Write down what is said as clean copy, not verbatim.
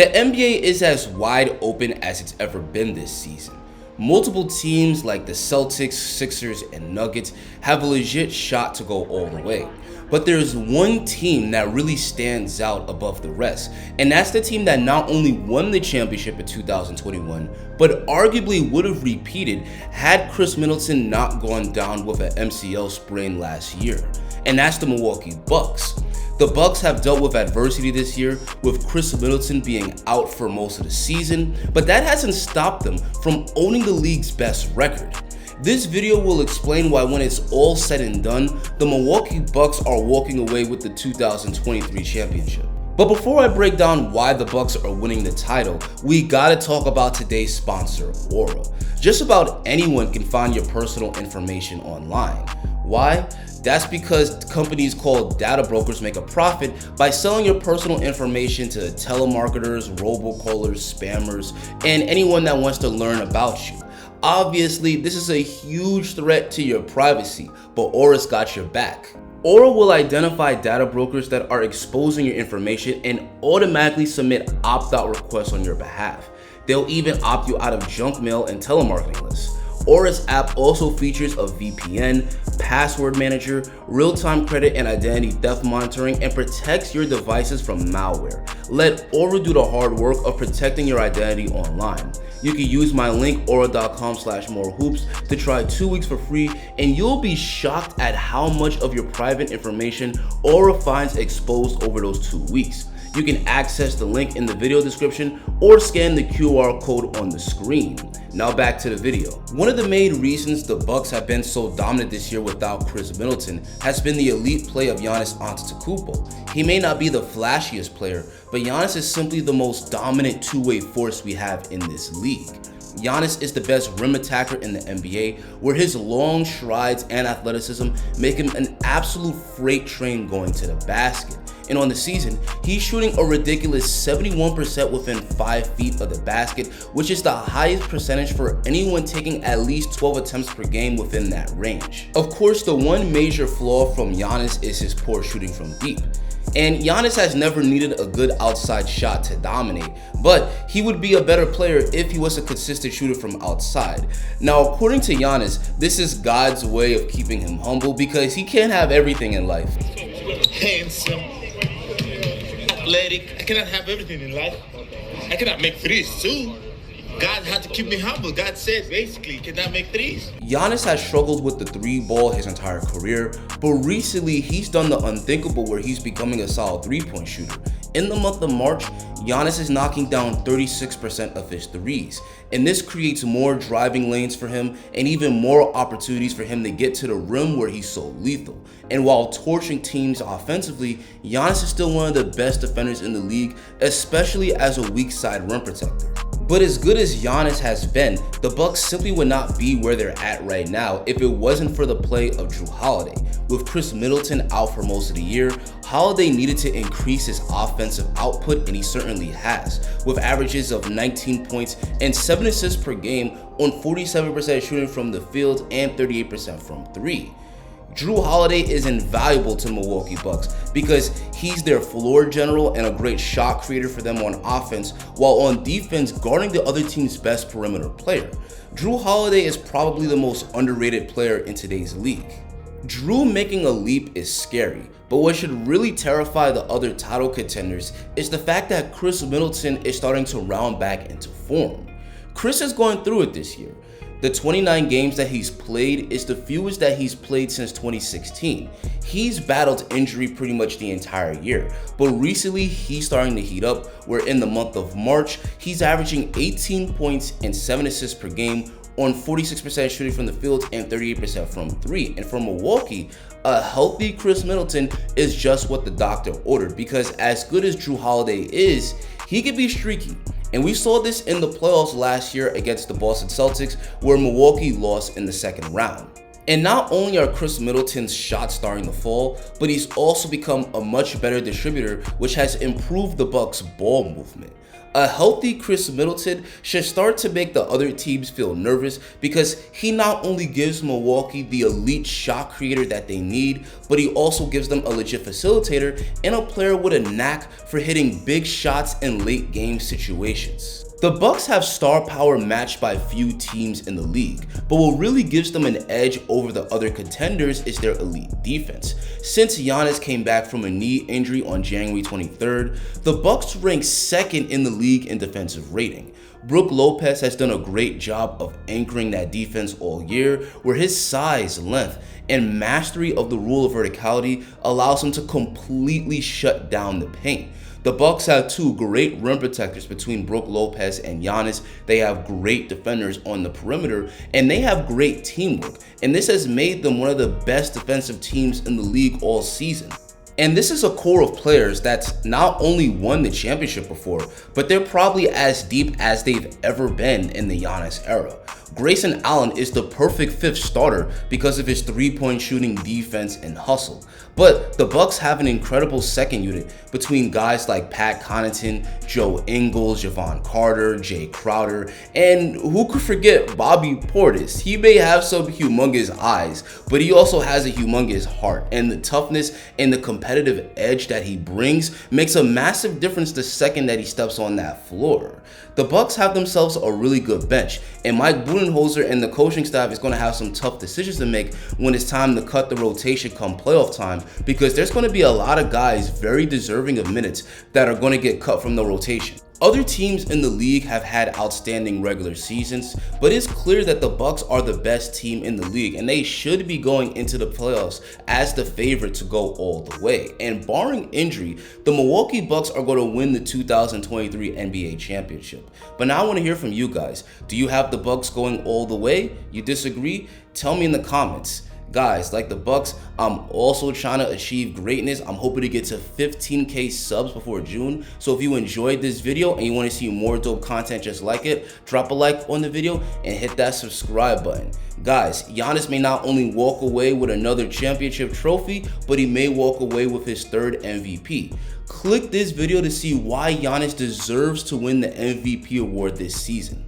The NBA is as wide open as it's ever been this season. Multiple teams like the Celtics, Sixers, and Nuggets have a legit shot to go all the way. But there's one team that really stands out above the rest, and that's the team that not only won the championship in 2021, but arguably would have repeated had Khris Middleton not gone down with an MCL sprain last year, and that's the Milwaukee Bucks. The Bucks have dealt with adversity this year, with Khris Middleton being out for most of the season, but that hasn't stopped them from owning the league's best record. This video will explain why, when it's all said and done, the Milwaukee Bucks are walking away with the 2023 championship. But before I break down why the Bucks are winning the title, we gotta talk about today's sponsor, Aura. Just about anyone can find your personal information online. Why? That's because companies called data brokers make a profit by selling your personal information to telemarketers, robocallers, spammers, and anyone that wants to learn about you. Obviously, this is a huge threat to your privacy, but Aura's got your back. Aura will identify data brokers that are exposing your information and automatically submit opt-out requests on your behalf. They'll even opt you out of junk mail and telemarketing lists. Aura's app also features a VPN, password manager, real-time credit and identity theft monitoring, and protects your devices from malware. Let Aura do the hard work of protecting your identity online. You can use my link aura.com/morehoops to try 2 weeks for free, and you'll be shocked at how much of your private information Aura finds exposed over those 2 weeks. You can access the link in the video description or scan the QR code on the screen. Now back to the video. One of the main reasons the Bucks have been so dominant this year without Khris Middleton has been the elite play of Giannis Antetokounmpo. He may not be the flashiest player, but Giannis is simply the most dominant two-way force we have in this league. Giannis is the best rim attacker in the NBA, where his long strides and athleticism make him an absolute freight train going to the basket. And on the season, he's shooting a ridiculous 71% within 5 feet of the basket, which is the highest percentage for anyone taking at least 12 attempts per game within that range. Of course, the one major flaw from Giannis is his poor shooting from deep. And Giannis has never needed a good outside shot to dominate, but he would be a better player if he was a consistent shooter from outside. Now, according to Giannis, this is God's way of keeping him humble because he can't have everything in life. Handsome, athletic. I cannot have everything in life. I cannot make threes too. God had to keep me humble. God said basically, you cannot make threes. Giannis has struggled with the three ball his entire career, but recently he's done the unthinkable where he's becoming a solid three-point shooter. In the month of March, Giannis is knocking down 36% of his threes, and this creates more driving lanes for him and even more opportunities for him to get to the rim where he's so lethal. And while torching teams offensively, Giannis is still one of the best defenders in the league, especially as a weak side rim protector. But as good as Giannis has been, the Bucks simply would not be where they're at right now if it wasn't for the play of Jrue Holiday. With Khris Middleton out for most of the year, Holiday needed to increase his offensive output, and he certainly has, with averages of 19 points and 7 assists per game on 47% shooting from the field and 38% from three. Jrue Holiday is invaluable to the Milwaukee Bucks because he's their floor general and a great shot creator for them on offense, while on defense guarding the other team's best perimeter player. Jrue Holiday is probably the most underrated player in today's league. Jrue making a leap is scary, but what should really terrify the other title contenders is the fact that Khris Middleton is starting to round back into form. Khris is going through it this year. The 29 games that he's played is the fewest that he's played since 2016. He's battled injury pretty much the entire year, but recently he's starting to heat up, where in the month of March, he's averaging 18 points and 7 assists per game on 46% shooting from the field and 38% from three. And for Milwaukee, a healthy Khris Middleton is just what the doctor ordered, because as good as Jrue Holiday is, he could be streaky. And we saw this in the playoffs last year against the Boston Celtics, where Milwaukee lost in the second round. And not only are Khris Middleton's shots starting to fall, but he's also become a much better distributor, which has improved the Bucks' ball movement. A healthy Khris Middleton should start to make the other teams feel nervous because he not only gives Milwaukee the elite shot creator that they need, but he also gives them a legit facilitator and a player with a knack for hitting big shots in late game situations. The Bucks have star power matched by few teams in the league, but what really gives them an edge over the other contenders is their elite defense. Since Giannis came back from a knee injury on January 23rd, the Bucks rank second in the league in defensive rating. Brook Lopez has done a great job of anchoring that defense all year, where his size, length, and mastery of the rule of verticality allows him to completely shut down the paint. The Bucks have two great rim protectors between Brook Lopez and Giannis. They have great defenders on the perimeter, and they have great teamwork. And this has made them one of the best defensive teams in the league all season. And this is a core of players that's not only won the championship before, but they're probably as deep as they've ever been in the Giannis era. Grayson Allen is the perfect fifth starter because of his three-point shooting, defense, and hustle. But the Bucks have an incredible second unit between guys like Pat Connaughton, Joe Ingles, Javon Carter, Jay Crowder, and who could forget Bobby Portis. He may have some humongous eyes, but he also has a humongous heart, and the toughness and the competitive edge that he brings makes a massive difference the second that he steps on that floor. The Bucks have themselves a really good bench, and Mike Budenholzer and the coaching staff is going to have some tough decisions to make when it's time to cut the rotation come playoff time, because there's going to be a lot of guys very deserving of minutes that are going to get cut from the rotation. Other teams in the league have had outstanding regular seasons, but it's clear that the Bucks are the best team in the league and they should be going into the playoffs as the favorite to go all the way. And barring injury, the Milwaukee Bucks are going to win the 2023 NBA championship. But now I want to hear from you guys. Do you have the Bucks going all the way? You disagree? Tell me in the comments. Guys, like the Bucks, I'm also trying to achieve greatness. I'm hoping to get to 15K subs before June. So if you enjoyed this video and you want to see more dope content just like it, drop a like on the video and hit that subscribe button. Guys, Giannis may not only walk away with another championship trophy, but he may walk away with his third MVP. Click this video to see why Giannis deserves to win the MVP award this season.